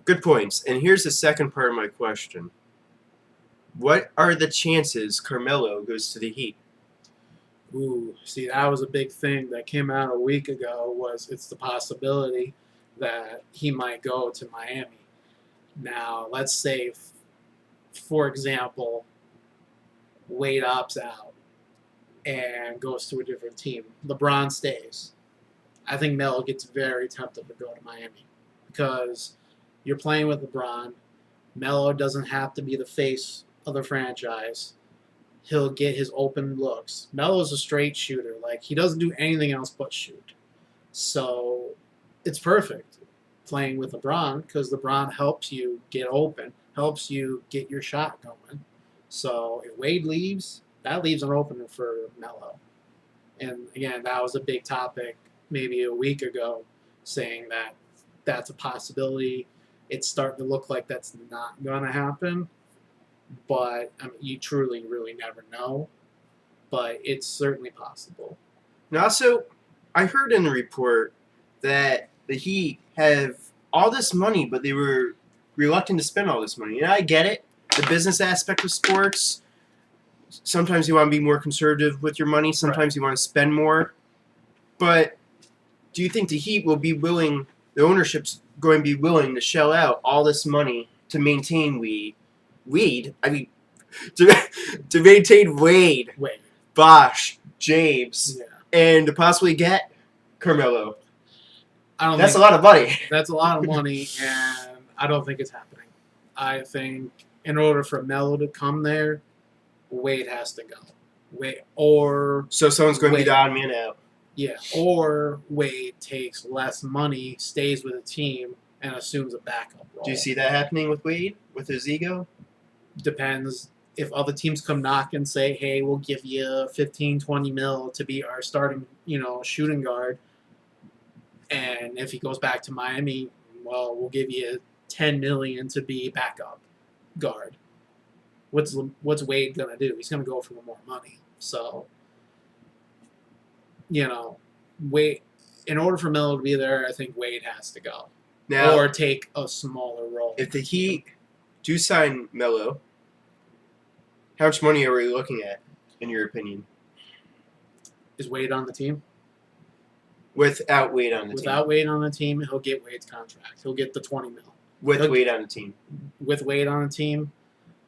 Good points. And here's the second part of my question. What are the chances Carmelo goes to the Heat? Ooh, see, that was a big thing that came out a week ago. It's the possibility that he might go to Miami. Now, let's say, for example, Wade opts out and goes to a different team. LeBron stays. I think Melo gets very tempted to go to Miami because you're playing with LeBron. Melo doesn't have to be the face of the franchise. He'll get his open looks. Melo's a straight shooter. Like, he doesn't do anything else but shoot. So it's perfect playing with LeBron because LeBron helps you get open, helps you get your shot going. So if Wade leaves, that leaves an opener for Melo. And again, that was a big topic maybe a week ago, saying that that's a possibility. It's starting to look like that's not going to happen. But I mean, you truly, really never know. But it's certainly possible. And also, I heard in the report that the Heat have all this money, but they were reluctant to spend all this money. And I get it. The business aspect of sports, sometimes you want to be more conservative with your money. Sometimes you want to spend more. But do you think the Heat will be willing, the ownership's going to be willing to shell out all this money to maintain Wade? I mean, to maintain Wade, Bosh, James, and to possibly get Carmelo. That's a lot of money. That's a lot of money, and I don't think it's happening. I think in order for Melo to come there, Wade has to go. So someone's going to be the odd man out. Yeah, or Wade takes less money, stays with the team, and assumes a backup role. Do you see that happening with Wade, with his ego? Depends. If other teams come knock and say, hey, we'll give you 15, 20 mil to be our starting, shooting guard, and if he goes back to Miami, well, we'll give you 10 million to be backup guard. What's Wade going to do? He's going to go for more money. So, Wade, in order for Melo to be there, I think Wade has to go. Now, or take a smaller role. If the Heat do sign Melo, how much money are we looking at, in your opinion? Is Wade on the team? Without Wade on the team. Without Wade on the team, he'll get Wade's contract. He'll get the 20 mil. With Wade on the team. With Wade on the team,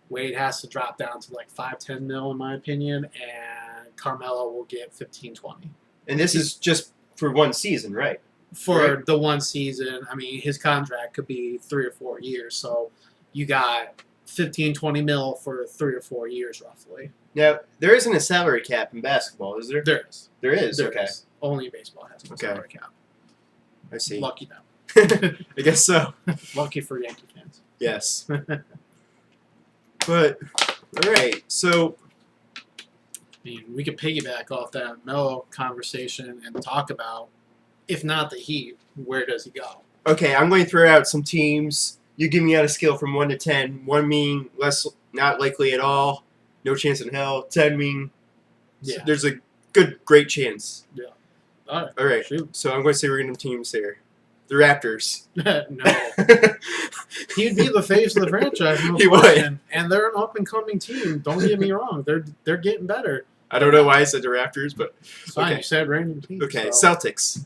Wade has to drop down to like 5-10 mil, in my opinion, and Carmelo will get 15-20. And this is just for one season, right? For the one season. I mean, his contract could be 3 or 4 years, so you got 15-20 mil for 3 or 4 years, roughly. Now, there isn't a salary cap in basketball, is there? There is. There is? There okay. is. Only baseball has a salary cap. I see. Lucky them. I guess so. Lucky for Yankee fans. Yes. But, all right, so... I mean, we could piggyback off that Melo conversation and talk about, if not the Heat, where does he go? Okay, I'm going to throw out some teams. You give me out a scale from 1 to 10. 1 meaning not likely at all, no chance in hell. 10 meaning there's a great chance. Yeah. All right. Shoot. So I'm going to say random teams here. The Raptors. No. He'd be the face of the franchise. He would. And they're an up-and-coming team. Don't get me wrong. They're getting better. I don't know why I said the Raptors, but... It's fine. You said random teams. Okay, so. Celtics.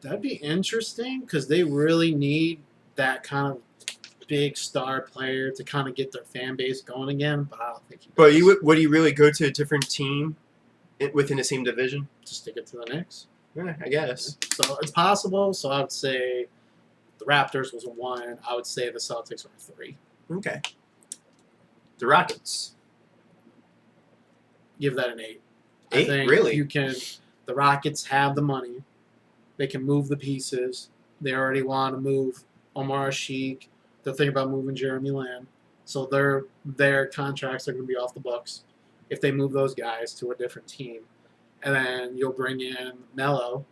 That'd be interesting because they really need that kind of big star player to kind of get their fan base going again, but I don't think he does. But would he really go to a different team within the same division? Just stick it to the Knicks? Yeah, I guess. So it's possible. So I would say the Raptors was a 1. I would say the Celtics were a 3. Okay. The Rockets. Give that an 8. 8? I think really? The Rockets have the money. They can move the pieces. They already want to move Omar Sheik. They're thinking about moving Jeremy Lamb. So their contracts are going to be off the books if they move those guys to a different team. And then you'll bring in Melo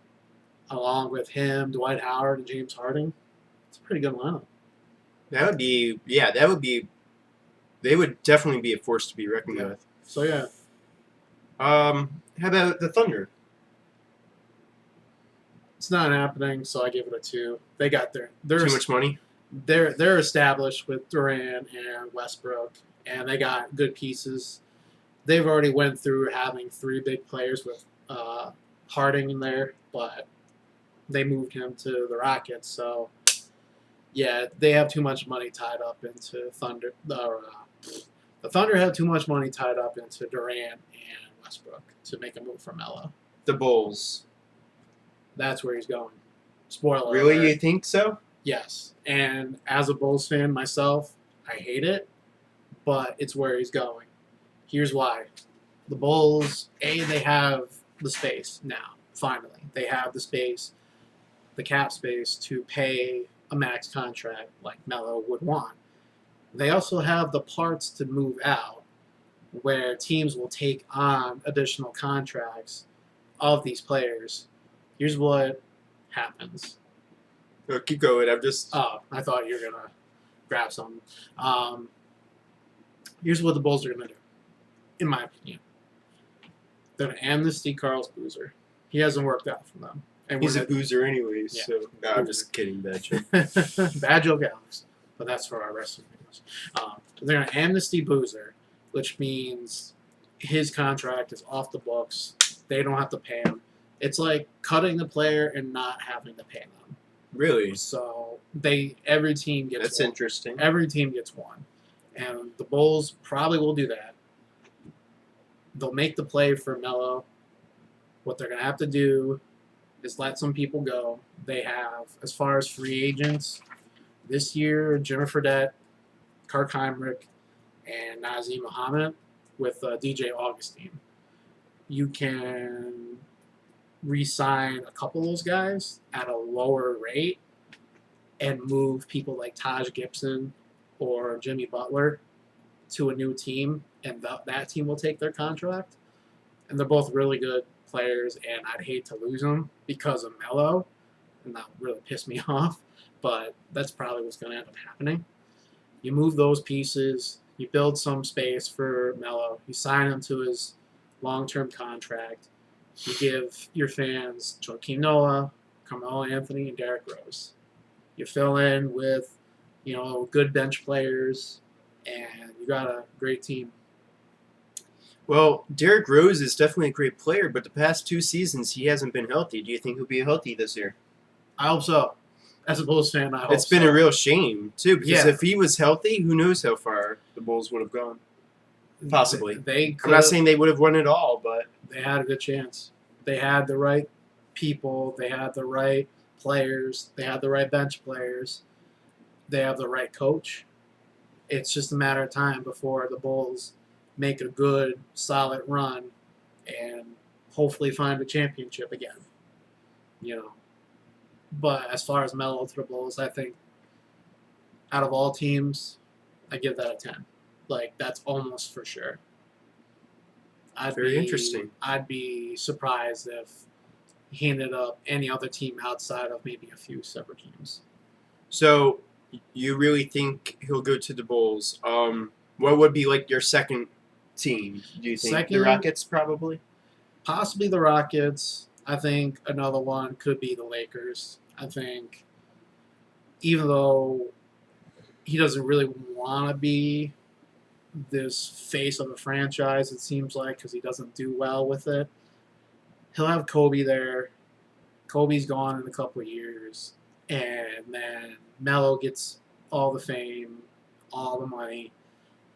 along with him, Dwight Howard, and James Harden. It's a pretty good lineup. That would be, they would definitely be a force to be reckoned with. So, yeah. How about the Thunder? It's not happening, so I give it a 2. They got their... Too much money? they're established with Durant and Westbrook, and they got good pieces. They've already went through having three big players with Harding in there, but they moved him to the Rockets. So yeah, they have too much money tied up into Thunder. The Thunder have too much money tied up into Durant and Westbrook to make a move for Melo. The Bulls. That's where he's going. Spoiler Really, alert. you think so? Yes. And as a Bulls fan myself, I hate it, but it's where he's going. Here's why. The Bulls, they have the space now, finally. They have the space, the cap space, to pay a max contract like Melo would want. They also have the parts to move out where teams will take on additional contracts of these players. Here's what happens. Oh, keep going. I'm just. Oh, I thought you were going to grab something. Here's what the Bulls are going to do, in my opinion. They're going to amnesty Carlos Boozer. He hasn't worked out for them. And He's a boozer anyways, Yeah. so. No, I'm just kidding, bad joke. Bad joke, Alex. But that's for our wrestling videos. They're going to amnesty Boozer, which means his contract is off the books. They don't have to pay him. It's like cutting the player and not having to pay them. Really? So every team gets That's one. interesting. Every team gets one. And the Bulls probably will do that. They'll make the play for Melo. What they're going to have to do is let some people go. They have, as far as free agents, this year, Jimmer Fredette, Kirk Heinrich, and Nazim Muhammad with DJ Augustine. You can re-sign a couple of those guys at a lower rate and move people like Taj Gibson or Jimmy Butler to a new team, and that team will take their contract. And they're both really good players, and I'd hate to lose them because of Melo, and that would really piss me off, but that's probably what's going to end up happening. You move those pieces, you build some space for Melo, you sign him to his long-term contract, you give your fans Joakim Noah, Carmelo Anthony, and Derrick Rose. You fill in with, good bench players, and you got a great team. Well, Derrick Rose is definitely a great player, but the past 2 seasons he hasn't been healthy. Do you think he'll be healthy this year? I hope so. As a Bulls fan, I hope It's been so. a real shame, too, because Yeah. if he was healthy, who knows how far the Bulls would have gone. Possibly. They I'm not saying they would have won it all, but they had a good chance. They had the right people. They had the right players. They had the right bench players. They have the right coach. It's just a matter of time before the Bulls make a good, solid run and hopefully find a championship again. But as far as Melo to the Bulls, I think out of all teams, I give that a 10. Like, that's almost for sure. Very interesting. I'd be surprised if he ended up any other team outside of maybe a few separate teams. So you really think he'll go to the Bulls? What would be like your second team? Do you think the Second? Rockets probably? Possibly the Rockets. I think another one could be the Lakers. I think even though he doesn't really want to be this face of a franchise, it seems like, because he doesn't do well with it, he'll have Kobe there. Kobe's gone in a couple of years. And then Melo gets all the fame, all the money,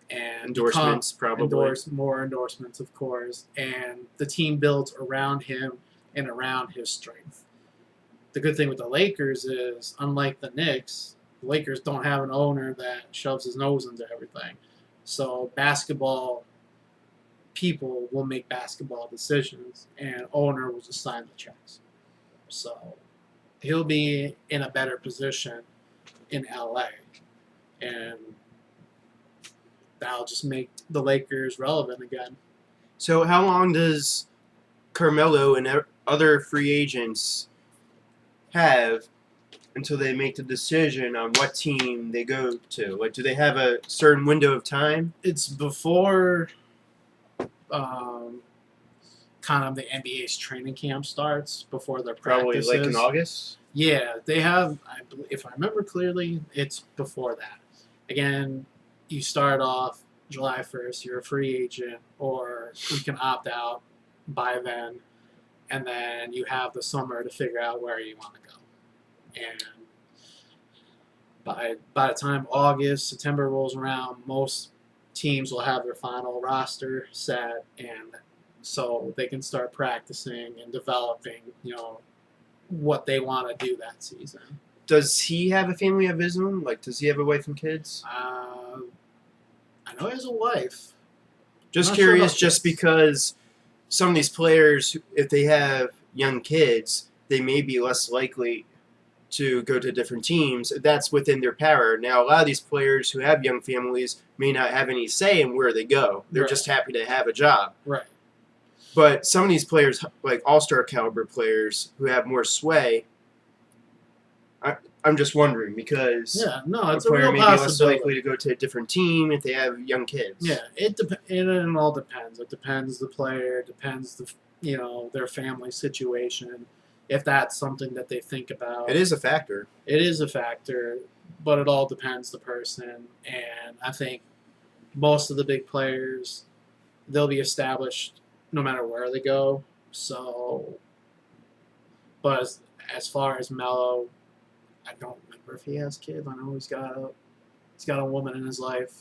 and Endorsements, probably. more endorsements, of course. And the team builds around him and around his strength. The good thing with the Lakers is, unlike the Knicks, the Lakers don't have an owner that shoves his nose into everything. So basketball people will make basketball decisions, and owner will just sign the checks. So he'll be in a better position in LA, and that'll just make the Lakers relevant again. So how long does Carmelo and other free agents have until they make the decision on what team they go to? Like, do they have a certain window of time? It's before kind of the NBA's training camp starts, before their Probably practices. like in August? Yeah, they have. If I remember clearly, it's before that. Again, you start off July 1st. You're a free agent, or you can opt out by then, and then you have the summer to figure out where you want to go. And by the time August, September rolls around, most teams will have their final roster set, and so they can start practicing and developing, what they want to do that season. Does he have a family of his own? Like, does he have a wife and kids? I know he has a wife. Just Not sure curious, about just kids. because some of these players, if they have young kids, they may be less likely to go to different teams. That's within their power. Now, a lot of these players who have young families may not have any say in where they go. They're Right. just happy to have a job. Right. But some of these players, like all-star caliber players who have more sway, I'm just wondering because Yeah, no, a it's a player real may be less possibility. likely to go to a different team if they have young kids. Yeah, it all depends. It depends the player. It depends their family situation. If that's something that they think about, It is a factor. It is a factor, but it all depends the person. And I think most of the big players, they'll be established no matter where they go. So, but as far as Melo, I don't remember if he has kids. I know he's got a woman in his life.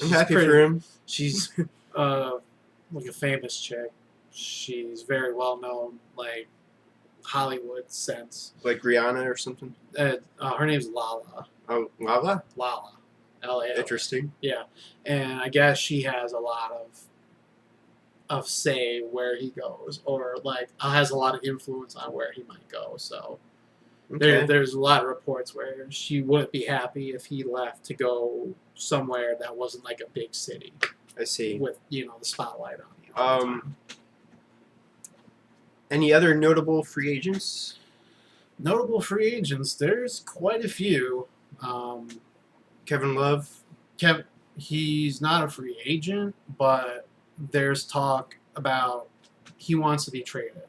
I'm happy for him. She's like a famous chick. She's very well known, like Hollywood sense. Like Rihanna or something. Her name's Lala. Oh, Lala? Lala. L-A-L-A. Interesting. Yeah, and I guess she has a lot of say where he goes, or like has a lot of influence on where he might go. So Okay. there's a lot of reports where she wouldn't be happy if he left to go somewhere that wasn't like a big city I see. with the spotlight on you. all the time. Any other notable free agents? Notable free agents, there's quite a few. Kevin Love. He's not a free agent, but there's talk about he wants to be traded,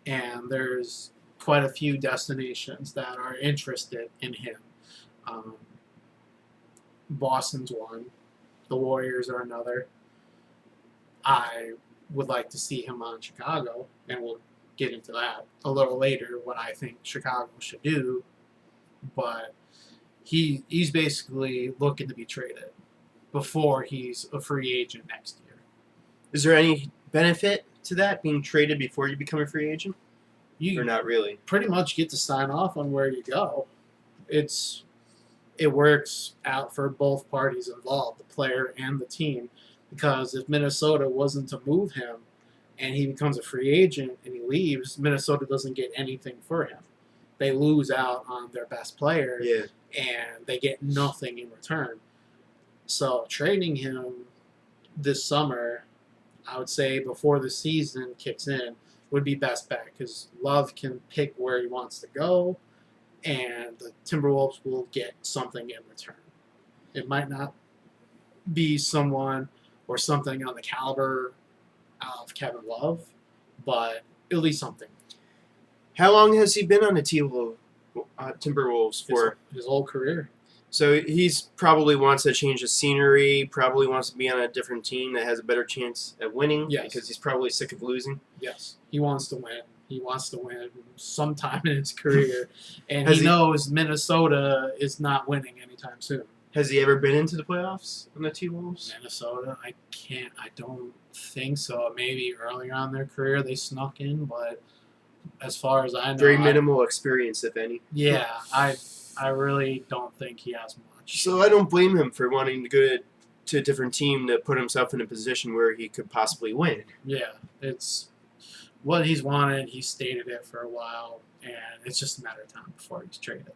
and there's quite a few destinations that are interested in him. Boston's one, the Warriors are another. I would like to see him on Chicago, and we'll get into that a little later, what I think Chicago should do. But he's basically looking to be traded before he's a free agent next year. Is there any benefit to that, being traded before you become a free agent? You Or not really? pretty much get to sign off on where you go. It works out for both parties involved, the player and the team, because if Minnesota wasn't to move him and he becomes a free agent and he leaves, Minnesota doesn't get anything for him. They lose out on their best player, Yeah. and they get nothing in return. So trading him this summer, I would say before the season kicks in, would be best bet, because Love can pick where he wants to go, and the Timberwolves will get something in return. It might not be someone or something on the caliber of Kevin Love, but at least something. How long has he been on the Timberwolves for? His whole career. So he's probably wants to change the scenery, probably wants to be on a different team that has a better chance at winning, Yes. because he's probably sick of losing. Yes, he wants to win. He wants to win sometime in his career, and Has he he- knows Minnesota is not winning anytime soon. Has he ever been into the playoffs on the T-Wolves? Minnesota, I don't think so. Maybe earlier on in their career they snuck in, but as far as I know, Very minimal experience, if any. I really don't think he has much. So I don't blame him for wanting to go to a different team to put himself in a position where he could possibly win. Yeah, it's what he's wanted. He stated it for a while, and it's just a matter of time before he's traded.